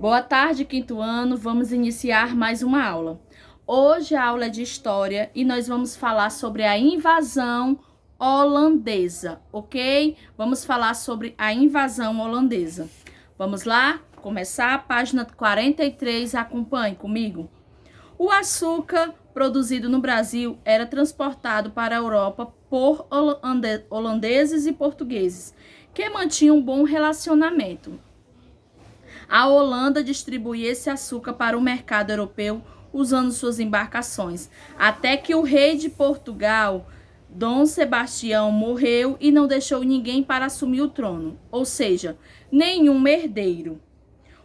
Boa tarde, quinto ano. Vamos iniciar mais uma aula. Hoje a aula é de história e nós vamos falar sobre a invasão holandesa, ok? Vamos falar sobre a invasão holandesa. Vamos lá? Começar a página 43, acompanhe comigo. O açúcar produzido no Brasil era transportado para a Europa por holandeses e portugueses, que mantinham um bom relacionamento. A Holanda distribuía esse açúcar para o mercado europeu usando suas embarcações, até que o rei de Portugal, Dom Sebastião, morreu e não deixou ninguém para assumir o trono, ou seja, nenhum herdeiro.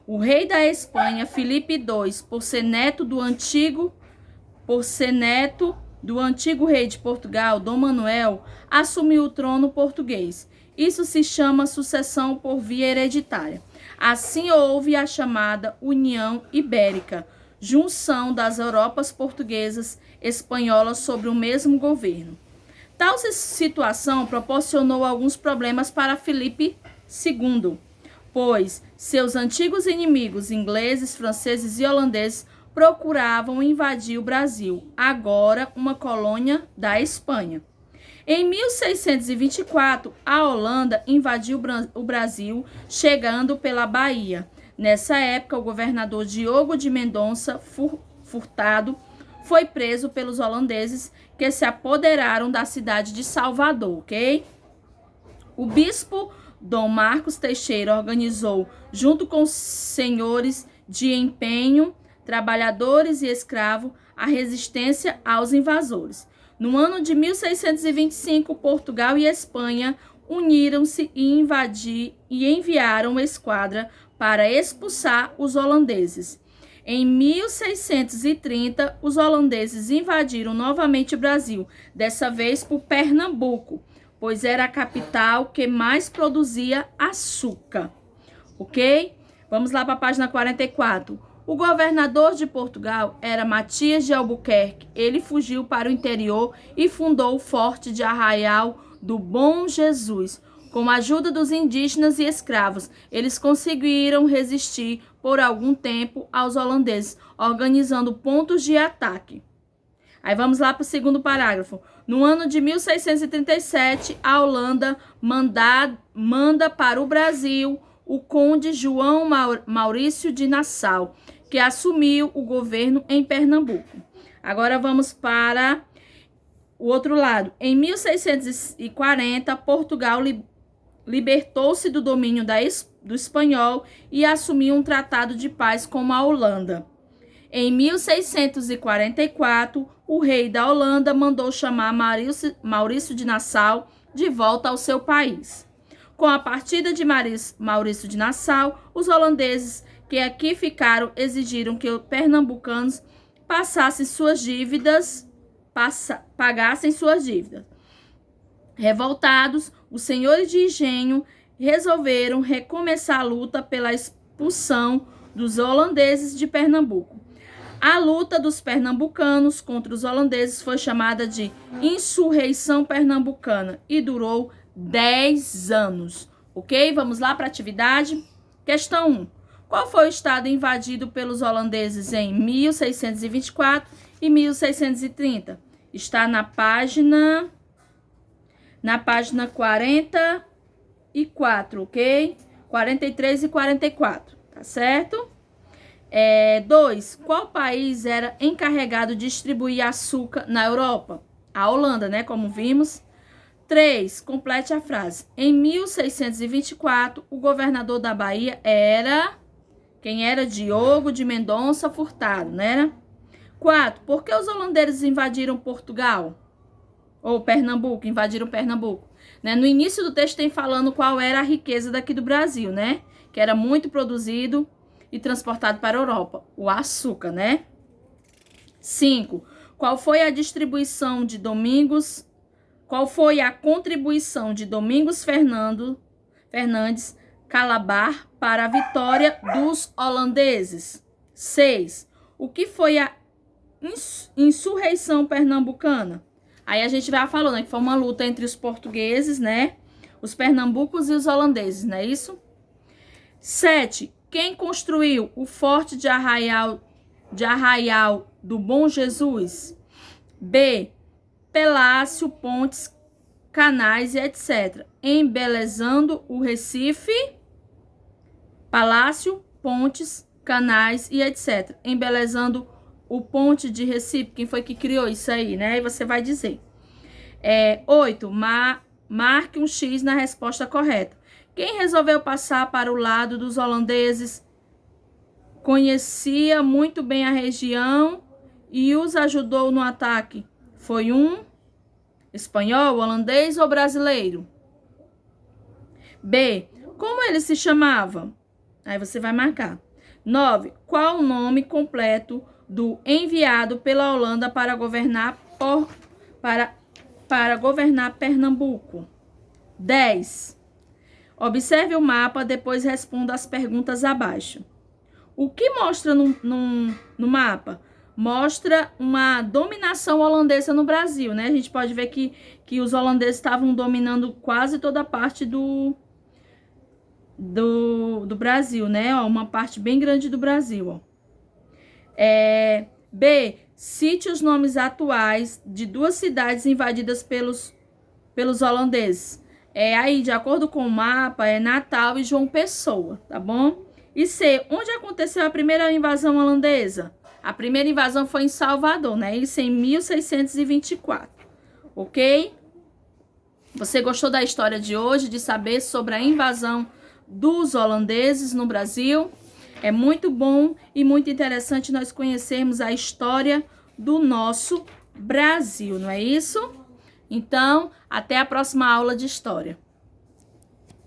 O rei da Espanha, Filipe II, por ser neto do antigo rei de Portugal, Dom Manuel, assumiu o trono português. Isso se chama sucessão por via hereditária. Assim houve a chamada União Ibérica, junção das Europas portuguesas e espanholas sobre o mesmo governo. Tal situação proporcionou alguns problemas para Filipe II, pois seus antigos inimigos ingleses, franceses e holandeses procuravam invadir o Brasil, agora uma colônia da Espanha. Em 1624, a Holanda invadiu o Brasil, chegando pela Bahia. Nessa época, o governador Diogo de Mendonça Furtado foi preso pelos holandeses que se apoderaram da cidade de Salvador, ok? O bispo Dom Marcos Teixeira organizou, junto com os senhores de empenho, trabalhadores e escravos, a resistência aos invasores. No ano de 1625, Portugal e Espanha uniram-se e enviaram uma esquadra para expulsar os holandeses. Em 1630, os holandeses invadiram novamente o Brasil, dessa vez por Pernambuco, pois era a capital que mais produzia açúcar. Ok? Vamos lá para a página 44. O governador de Portugal era Matias de Albuquerque. Ele fugiu para o interior e fundou o forte de Arraial do Bom Jesus. Com a ajuda dos indígenas e escravos, eles conseguiram resistir por algum tempo aos holandeses, organizando pontos de ataque. Aí vamos lá para o segundo parágrafo. No ano de 1637, a Holanda manda para o Brasil o conde João Maurício de Nassau, que assumiu o governo em Pernambuco. Agora vamos para o outro lado. Em 1640, Portugal libertou-se do domínio do espanhol e assumiu um tratado de paz com a Holanda. Em 1644, o rei da Holanda mandou chamar Maurício de Nassau de volta ao seu país. Com a partida de Maurício de Nassau, os holandeses que aqui ficaram exigiram que os pernambucanos pagassem suas dívidas. Revoltados, os senhores de engenho resolveram recomeçar a luta pela expulsão dos holandeses de Pernambuco. A luta dos pernambucanos contra os holandeses foi chamada de Insurreição Pernambucana e durou 10 anos. Ok? Vamos lá para a atividade. Questão 1. Qual foi o estado invadido pelos holandeses em 1624 e 1630? Está na página 44, ok? 43 e 44, tá certo? 2. Qual país era encarregado de distribuir açúcar na Europa? A Holanda, né? Como vimos. 3. Complete a frase. Em 1624, o governador da Bahia era... Quem era? Diogo de Mendonça Furtado, né? 4. Por que os holandeses invadiram Portugal? Ou Pernambuco, invadiram Pernambuco? Né? No início do texto tem falando qual era a riqueza daqui do Brasil, né? Que era muito produzido e transportado para a Europa. O açúcar, né? 5. Qual foi a contribuição de Domingos Fernandes Calabar para a vitória dos holandeses? 6. O que foi a insurreição pernambucana? Aí a gente vai falando, né, que foi uma luta entre os portugueses, né, os pernambucos e os holandeses, não é isso? 7. Quem construiu o Forte de Arraial do Bom Jesus? B. Pelácio, pontes, canais e etc. Embelezando o Recife. Palácio, pontes, canais e etc. Embelezando o ponte de Recife. Quem foi que criou isso aí, né? E você vai dizer. 8. Marque um X na resposta correta. Quem resolveu passar para o lado dos holandeses conhecia muito bem a região e os ajudou no ataque? Foi um espanhol, holandês ou brasileiro? B. Como ele se chamava? Aí você vai marcar. 9. Qual o nome completo do enviado pela Holanda para governar governar Pernambuco? 10. Observe o mapa, depois responda as perguntas abaixo. O que mostra no mapa? Mostra uma dominação holandesa no Brasil, né? A gente pode ver que os holandeses estavam dominando quase toda a parte do Brasil, né? Ó, uma parte bem grande do Brasil, ó. B. Cite os nomes atuais de duas cidades invadidas pelos holandeses. Aí, de acordo com o mapa, é Natal e João Pessoa, tá bom? E C. Onde aconteceu a primeira invasão holandesa? A primeira invasão foi em Salvador, né? Isso em 1624, ok? Você gostou da história de hoje, de saber sobre a invasão dos holandeses no Brasil? É muito bom e muito interessante nós conhecermos a história do nosso Brasil, não é isso? Então, até a próxima aula de história.